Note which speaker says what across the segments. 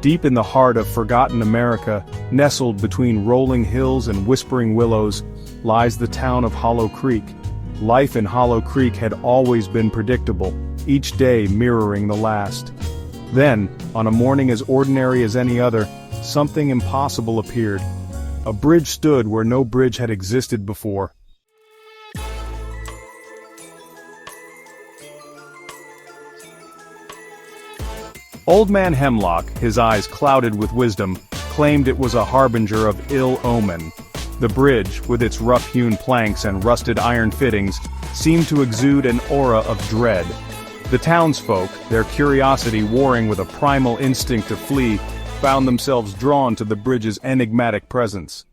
Speaker 1: Deep in the heart of forgotten America, nestled between rolling hills and whispering willows, lies the town of Hollow Creek. Life in Hollow Creek had always been predictable, each day mirroring the last. Then, on a morning as ordinary as any other, something impossible appeared. A bridge stood where no bridge had existed before. Old Man Hemlock, his eyes clouded with wisdom, claimed it was a harbinger of ill omen. The bridge, with its rough-hewn planks and rusted iron fittings, seemed to exude an aura of dread. The townsfolk, their curiosity warring with a primal instinct to flee, found themselves drawn to the bridge's enigmatic presence.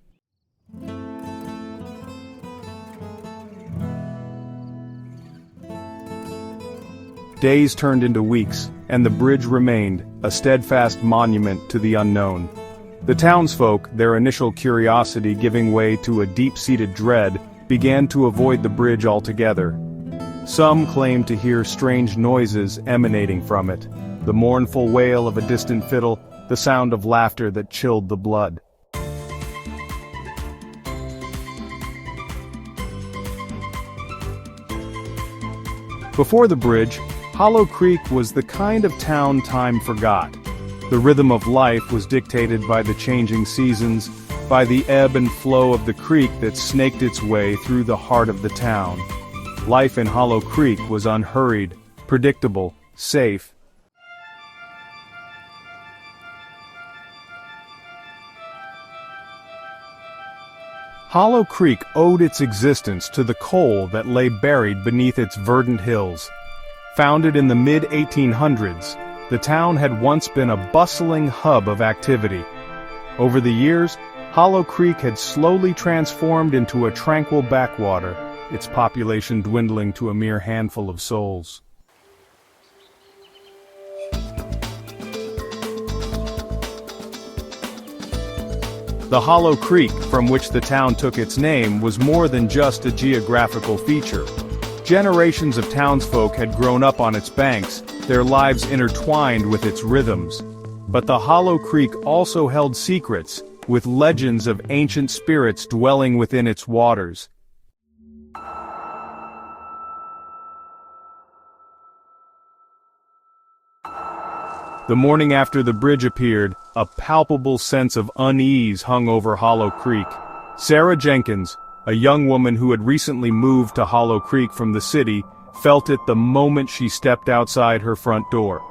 Speaker 1: Days turned into weeks, and the bridge remained, a steadfast monument to the unknown. The townsfolk, their initial curiosity giving way to a deep-seated dread, began to avoid the bridge altogether. Some claimed to hear strange noises emanating from it, the mournful wail of a distant fiddle, the sound of laughter that chilled the blood. Before the bridge, Hollow Creek was the kind of town time forgot. The rhythm of life was dictated by the changing seasons, by the ebb and flow of the creek that snaked its way through the heart of the town. Life in Hollow Creek was unhurried, predictable, safe. Hollow Creek owed its existence to the coal that lay buried beneath its verdant hills. Founded in the mid-1800s, the town had once been a bustling hub of activity. Over the years, Hollow Creek had slowly transformed into a tranquil backwater, its population dwindling to a mere handful of souls. The Hollow Creek, from which the town took its name, was more than just a geographical feature. Generations of townsfolk had grown up on its banks, their lives intertwined with its rhythms. But the Hollow Creek also held secrets, with legends of ancient spirits dwelling within its waters. The morning after the bridge appeared, a palpable sense of unease hung over Hollow Creek. Sarah Jenkins, a young woman who had recently moved to Hollow Creek from the city, felt it the moment she stepped outside her front door.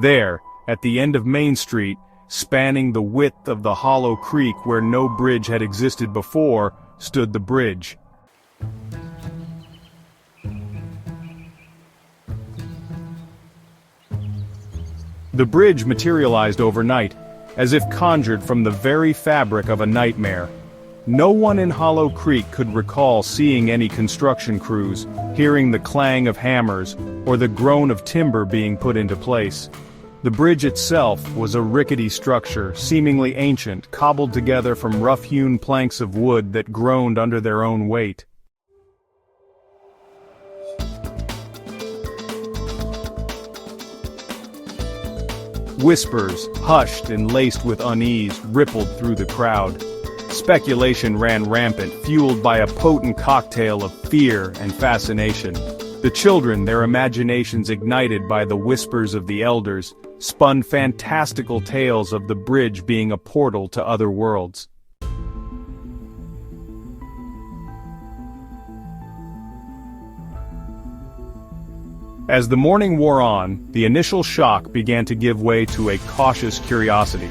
Speaker 1: There, at the end of Main Street, spanning the width of the Hollow Creek where no bridge had existed before, stood the bridge. The bridge materialized overnight, as if conjured from the very fabric of a nightmare. No one in Hollow Creek could recall seeing any construction crews, hearing the clang of hammers, or the groan of timber being put into place. The bridge itself was a rickety structure, seemingly ancient, cobbled together from rough-hewn planks of wood that groaned under their own weight. Whispers, hushed and laced with unease, rippled through the crowd. Speculation ran rampant, fueled by a potent cocktail of fear and fascination. The children, their imaginations ignited by the whispers of the elders, spun fantastical tales of the bridge being a portal to other worlds. As the morning wore on, the initial shock began to give way to a cautious curiosity.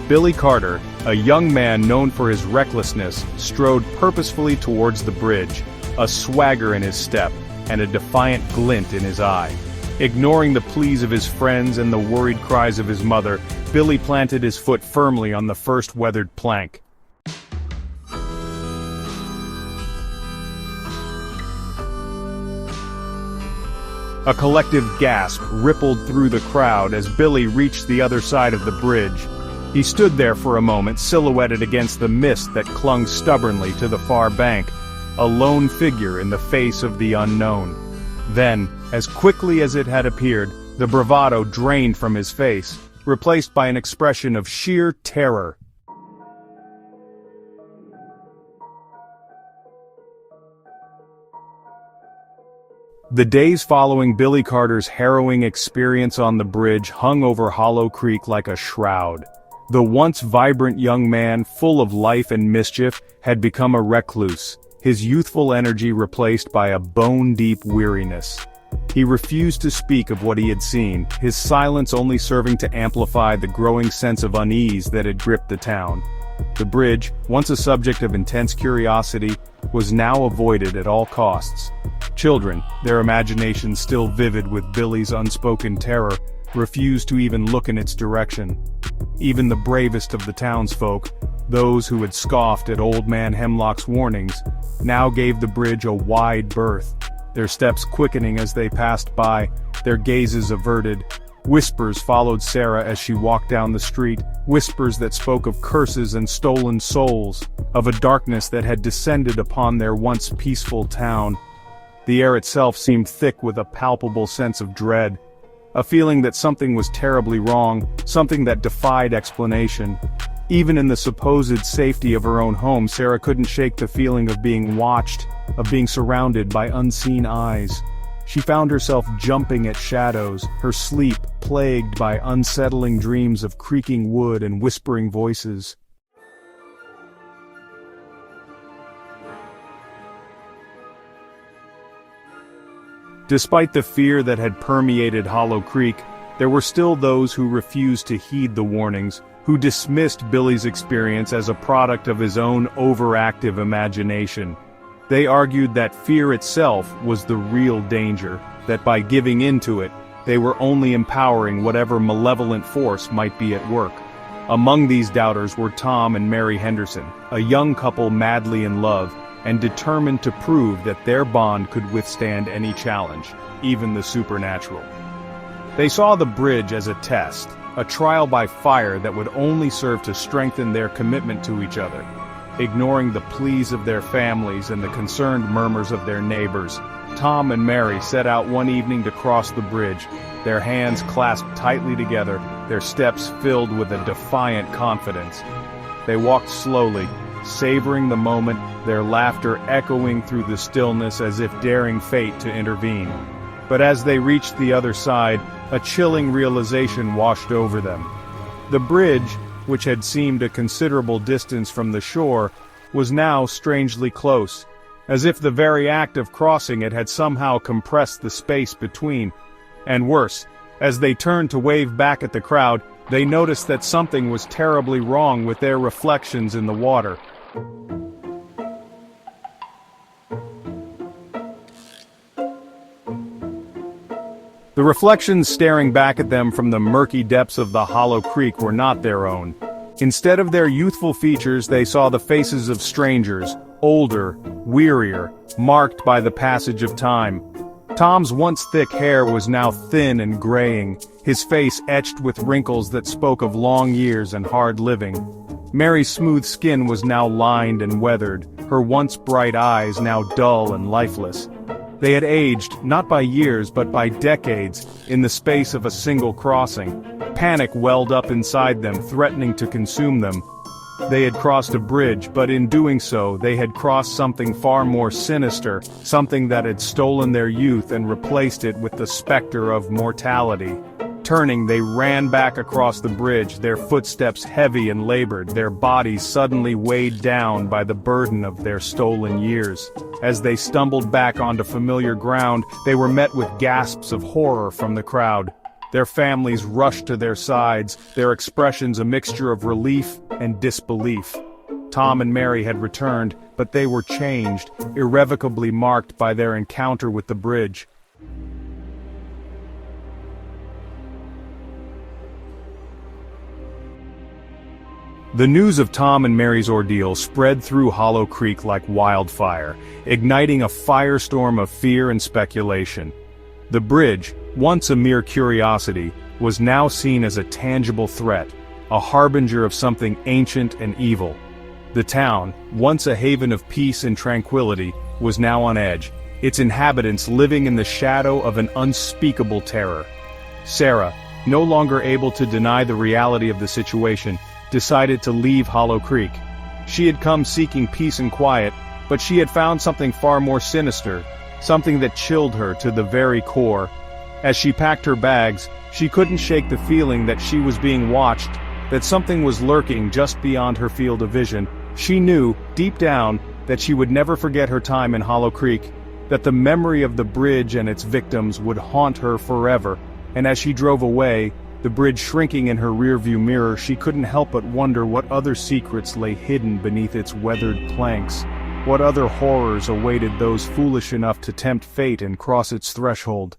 Speaker 1: Billy Carter, a young man known for his recklessness, strode purposefully towards the bridge, a swagger in his step, and a defiant glint in his eye. Ignoring the pleas of his friends and the worried cries of his mother, Billy planted his foot firmly on the first weathered plank. A collective gasp rippled through the crowd as Billy reached the other side of the bridge. He stood there for a moment, silhouetted against the mist that clung stubbornly to the far bank, a lone figure in the face of the unknown. Then, as quickly as it had appeared, the bravado drained from his face, replaced by an expression of sheer terror. The days following Billy Carter's harrowing experience on the bridge hung over Hollow Creek like a shroud. The once vibrant young man, full of life and mischief, had become a recluse, his youthful energy replaced by a bone-deep weariness. He refused to speak of what he had seen, his silence only serving to amplify the growing sense of unease that had gripped the town. The bridge, once a subject of intense curiosity, was now avoided at all costs. Children, their imaginations still vivid with Billy's unspoken terror, refused to even look in its direction. Even the bravest of the townsfolk, those who had scoffed at Old Man Hemlock's warnings, now gave the bridge a wide berth, their steps quickening as they passed by, their gazes averted. Whispers followed Sarah as she walked down the street, whispers that spoke of curses and stolen souls, of a darkness that had descended upon their once peaceful town. The air itself seemed thick with a palpable sense of dread, a feeling that something was terribly wrong, something that defied explanation. Even in the supposed safety of her own home, Sarah couldn't shake the feeling of being watched, of being surrounded by unseen eyes. She found herself jumping at shadows, her sleep plagued by unsettling dreams of creaking wood and whispering voices. Despite the fear that had permeated Hollow Creek, there were still those who refused to heed the warnings, who dismissed Billy's experience as a product of his own overactive imagination. They argued that fear itself was the real danger, that by giving in to it, they were only empowering whatever malevolent force might be at work. Among these doubters were Tom and Mary Henderson, a young couple madly in love, and determined to prove that their bond could withstand any challenge, even the supernatural. They saw the bridge as a test, a trial by fire that would only serve to strengthen their commitment to each other. Ignoring the pleas of their families and the concerned murmurs of their neighbors, Tom and Mary set out one evening to cross the bridge, their hands clasped tightly together, their steps filled with a defiant confidence. They walked slowly, savoring the moment, their laughter echoing through the stillness as if daring fate to intervene. But as they reached the other side, a chilling realization washed over them. The bridge, which had seemed a considerable distance from the shore, was now strangely close, as if the very act of crossing it had somehow compressed the space between. And worse, as they turned to wave back at the crowd, they noticed that something was terribly wrong with their reflections in the water. The reflections staring back at them from the murky depths of the Hollow Creek were not their own. Instead of their youthful features, they saw the faces of strangers, older, wearier, marked by the passage of time. Tom's once thick hair was now thin and graying, his face etched with wrinkles that spoke of long years and hard living. Mary's smooth skin was now lined and weathered, her once bright eyes now dull and lifeless. They had aged, not by years but by decades, in the space of a single crossing. Panic welled up inside them, threatening to consume them. They had crossed a bridge, but in doing so, they had crossed something far more sinister, something that had stolen their youth and replaced it with the specter of mortality. Turning, they ran back across the bridge, their footsteps heavy and labored, their bodies suddenly weighed down by the burden of their stolen years. As they stumbled back onto familiar ground, they were met with gasps of horror from the crowd. Their families rushed to their sides, their expressions a mixture of relief and disbelief. Tom and Mary had returned, but they were changed, irrevocably marked by their encounter with the bridge. The news of Tom and Mary's ordeal spread through Hollow Creek like wildfire, igniting a firestorm of fear and speculation. The bridge, once a mere curiosity, was now seen as a tangible threat, a harbinger of something ancient and evil. The town, once a haven of peace and tranquility, was now on edge, its inhabitants living in the shadow of an unspeakable terror. Sarah, no longer able to deny the reality of the situation, decided to leave Hollow Creek. She had come seeking peace and quiet, but she had found something far more sinister, something that chilled her to the very core. As she packed her bags, she couldn't shake the feeling that she was being watched, that something was lurking just beyond her field of vision. She knew, deep down, that she would never forget her time in Hollow Creek, that the memory of the bridge and its victims would haunt her forever, and as she drove away, the bridge shrinking in her rearview mirror, she couldn't help but wonder what other secrets lay hidden beneath its weathered planks, what other horrors awaited those foolish enough to tempt fate and cross its threshold.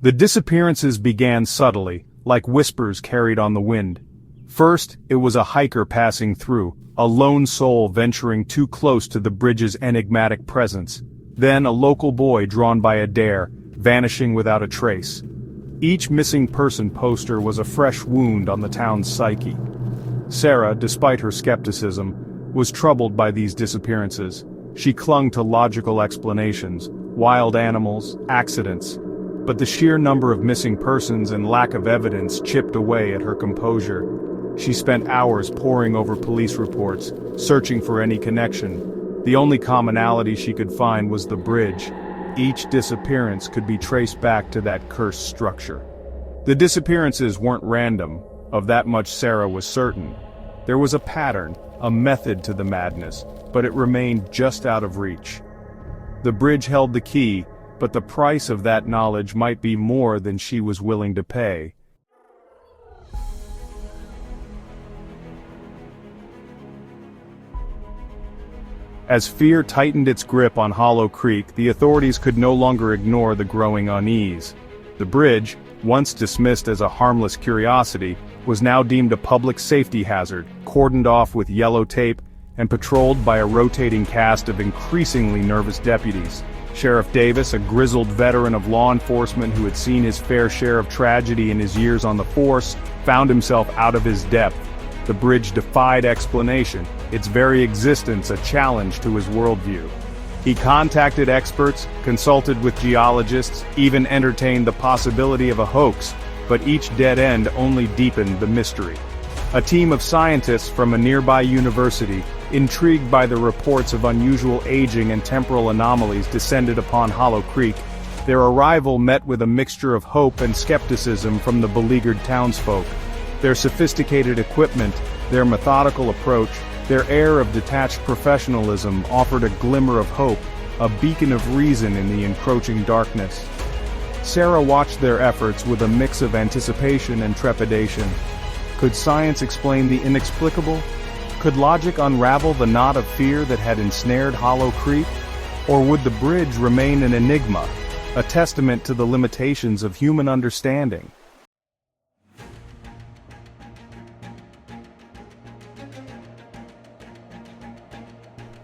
Speaker 1: The disappearances began subtly, like whispers carried on the wind. First, it was a hiker passing through, a lone soul venturing too close to the bridge's enigmatic presence. Then a local boy drawn by a dare, vanishing without a trace. Each missing person poster was a fresh wound on the town's psyche. Sarah, despite her skepticism, was troubled by these disappearances. She clung to logical explanations, wild animals, accidents. But the sheer number of missing persons and lack of evidence chipped away at her composure. She spent hours poring over police reports, searching for any connection. The only commonality she could find was the bridge. Each disappearance could be traced back to that cursed structure. The disappearances weren't random, of that much Sarah was certain. There was a pattern, a method to the madness, but it remained just out of reach. The bridge held the key, but the price of that knowledge might be more than she was willing to pay. As fear tightened its grip on Hollow Creek, the authorities could no longer ignore the growing unease. The bridge, once dismissed as a harmless curiosity, was now deemed a public safety hazard, cordoned off with yellow tape, and patrolled by a rotating cast of increasingly nervous deputies. Sheriff Davis, a grizzled veteran of law enforcement who had seen his fair share of tragedy in his years on the force, found himself out of his depth. The bridge defied explanation, its very existence a challenge to his worldview. He contacted experts, consulted with geologists, even entertained the possibility of a hoax, but each dead end only deepened the mystery. A team of scientists from a nearby university, intrigued by the reports of unusual aging and temporal anomalies, descended upon Hollow Creek. Their arrival met with a mixture of hope and skepticism from the beleaguered townsfolk. Their sophisticated equipment, their methodical approach, their air of detached professionalism offered a glimmer of hope, a beacon of reason in the encroaching darkness. Sarah watched their efforts with a mix of anticipation and trepidation. Could science explain the inexplicable? Could logic unravel the knot of fear that had ensnared Hollow Creek? Or would the bridge remain an enigma, a testament to the limitations of human understanding?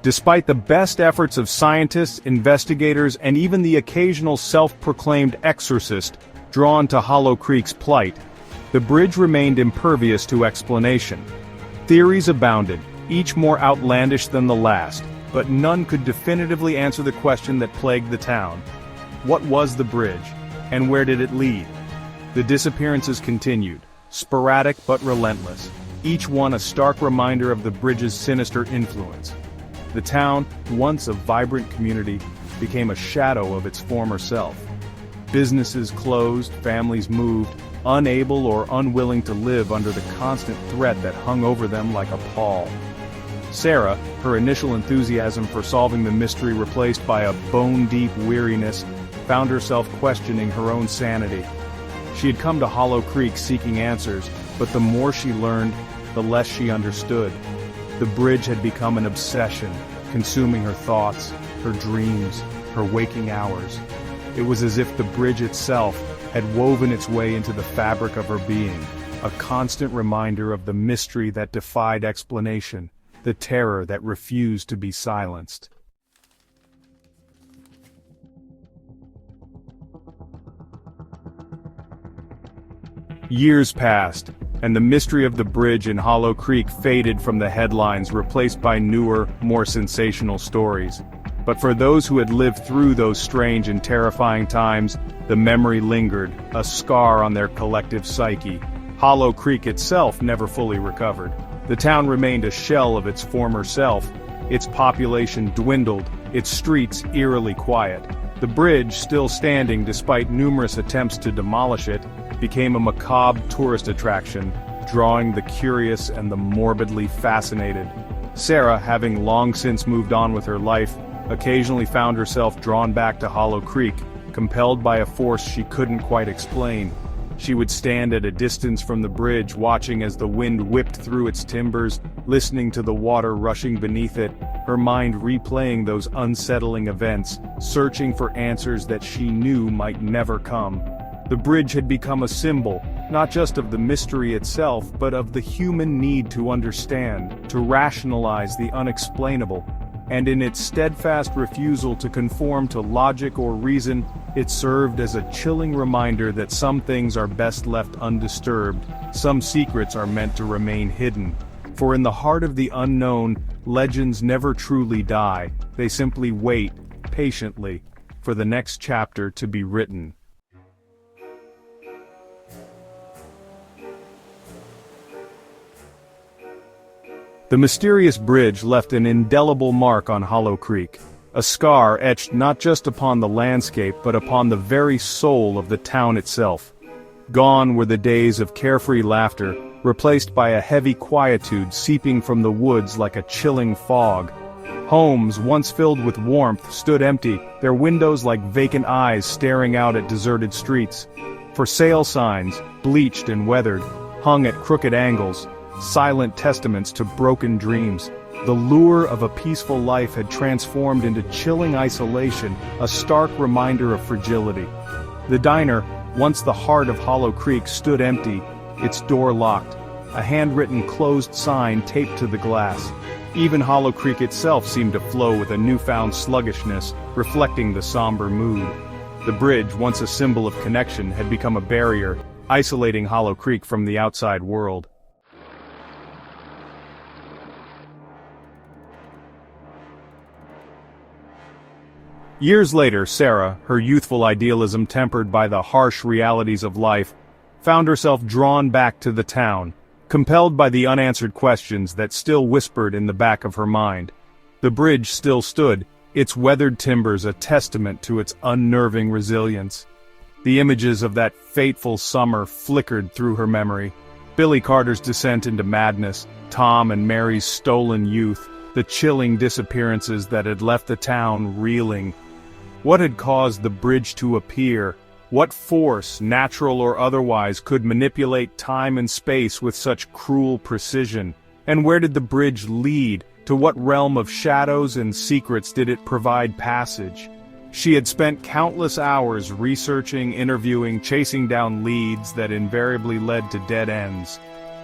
Speaker 1: Despite the best efforts of scientists, investigators, and even the occasional self-proclaimed exorcist drawn to Hollow Creek's plight, the bridge remained impervious to explanation. Theories abounded, each more outlandish than the last, but none could definitively answer the question that plagued the town. What was the bridge, and where did it lead? The disappearances continued, sporadic but relentless, each one a stark reminder of the bridge's sinister influence. The town, once a vibrant community, became a shadow of its former self. Businesses closed, families moved, unable or unwilling to live under the constant threat that hung over them like a pall. Sarah, her initial enthusiasm for solving the mystery replaced by a bone-deep weariness, found herself questioning her own sanity. She had come to Hollow Creek seeking answers, but the more she learned, the less she understood. The bridge had become an obsession, consuming her thoughts, her dreams, her waking hours. It was as if the bridge itself had woven its way into the fabric of her being, a constant reminder of the mystery that defied explanation, the terror that refused to be silenced. Years passed, and the mystery of the bridge in Hollow Creek faded from the headlines, replaced by newer, more sensational stories. But for those who had lived through those strange and terrifying times, the memory lingered, a scar on their collective psyche. Hollow Creek itself never fully recovered. The town remained a shell of its former self. Its population dwindled, its streets eerily quiet. The bridge, still standing despite numerous attempts to demolish it, became a macabre tourist attraction, drawing the curious and the morbidly fascinated. Sarah, having long since moved on with her life, occasionally found herself drawn back to Hollow Creek, compelled by a force she couldn't quite explain. She would stand at a distance from the bridge, watching as the wind whipped through its timbers, listening to the water rushing beneath it, her mind replaying those unsettling events, searching for answers that she knew might never come. The bridge had become a symbol, not just of the mystery itself, but of the human need to understand, to rationalize the unexplainable. And in its steadfast refusal to conform to logic or reason, it served as a chilling reminder that some things are best left undisturbed, some secrets are meant to remain hidden. For in the heart of the unknown, legends never truly die, they simply wait, patiently, for the next chapter to be written. The mysterious bridge left an indelible mark on Hollow Creek, a scar etched not just upon the landscape but upon the very soul of the town itself. Gone were the days of carefree laughter, replaced by a heavy quietude seeping from the woods like a chilling fog. Homes, once filled with warmth, stood empty, their windows like vacant eyes staring out at deserted streets. For sale signs, bleached and weathered, hung at crooked angles, silent testaments to broken dreams. The lure of a peaceful life had transformed into chilling isolation, a stark reminder of fragility. The diner, once the heart of Hollow Creek, stood empty, its door locked, a handwritten closed sign taped to the glass. Even Hollow Creek itself seemed to flow with a newfound sluggishness, reflecting the somber mood. The bridge, once a symbol of connection, had become a barrier, isolating Hollow Creek from the outside world. Years later, Sarah, her youthful idealism tempered by the harsh realities of life, found herself drawn back to the town, compelled by the unanswered questions that still whispered in the back of her mind. The bridge still stood, its weathered timbers a testament to its unnerving resilience. The images of that fateful summer flickered through her memory. Billy Carter's descent into madness, Tom and Mary's stolen youth, the chilling disappearances that had left the town reeling. What had caused the bridge to appear? What force, natural or otherwise, could manipulate time and space with such cruel precision? And where did the bridge lead? To what realm of shadows and secrets did it provide passage? She had spent countless hours researching, interviewing, chasing down leads that invariably led to dead ends.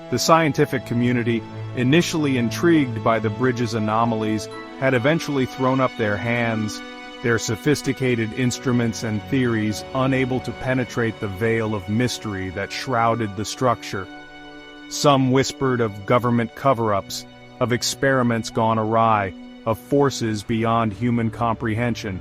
Speaker 1: The scientific community, initially intrigued by the bridge's anomalies, had eventually thrown up their hands, their sophisticated instruments and theories unable to penetrate the veil of mystery that shrouded the structure. Some whispered of government cover-ups, of experiments gone awry, of forces beyond human comprehension.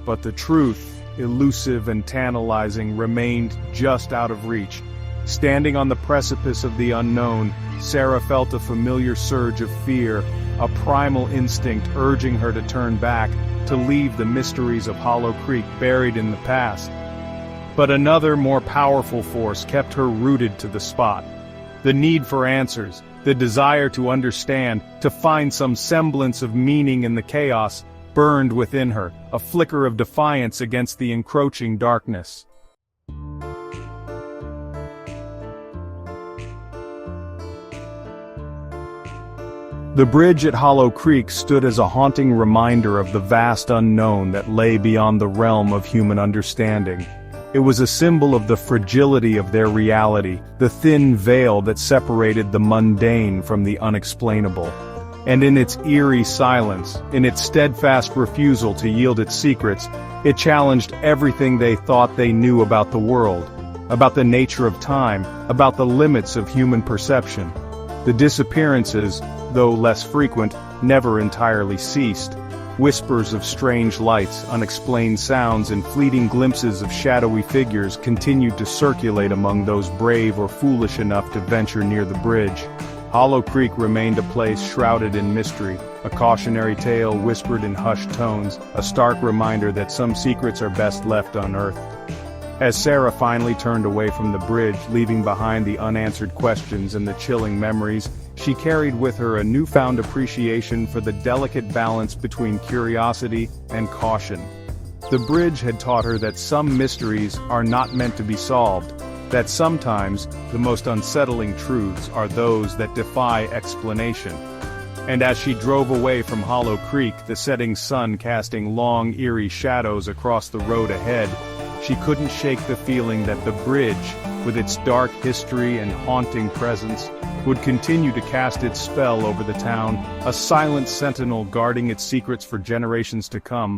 Speaker 1: But the truth, elusive and tantalizing, remained just out of reach. Standing on the precipice of the unknown, Sarah felt a familiar surge of fear, a primal instinct urging her to turn back, to leave the mysteries of Hollow Creek buried in the past. But another, more powerful force kept her rooted to the spot. The need for answers, the desire to understand, to find some semblance of meaning in the chaos, burned within her, a flicker of defiance against the encroaching darkness. The bridge at Hollow Creek stood as a haunting reminder of the vast unknown that lay beyond the realm of human understanding. It was a symbol of the fragility of their reality, the thin veil that separated the mundane from the unexplainable. And in its eerie silence, in its steadfast refusal to yield its secrets, it challenged everything they thought they knew about the world, about the nature of time, about the limits of human perception. The disappearances, though less frequent, never entirely ceased. Whispers of strange lights, unexplained sounds, and fleeting glimpses of shadowy figures continued to circulate among those brave or foolish enough to venture near the bridge. Hollow Creek remained a place shrouded in mystery, a cautionary tale whispered in hushed tones, a stark reminder that some secrets are best left unearthed. As Sarah finally turned away from the bridge, leaving behind the unanswered questions and the chilling memories, she carried with her a newfound appreciation for the delicate balance between curiosity and caution. The bridge had taught her that some mysteries are not meant to be solved, that sometimes the most unsettling truths are those that defy explanation. And as she drove away from Hollow Creek, the setting sun casting long, eerie shadows across the road ahead, she couldn't shake the feeling that the bridge, with its dark history and haunting presence, would continue to cast its spell over the town, a silent sentinel guarding its secrets for generations to come.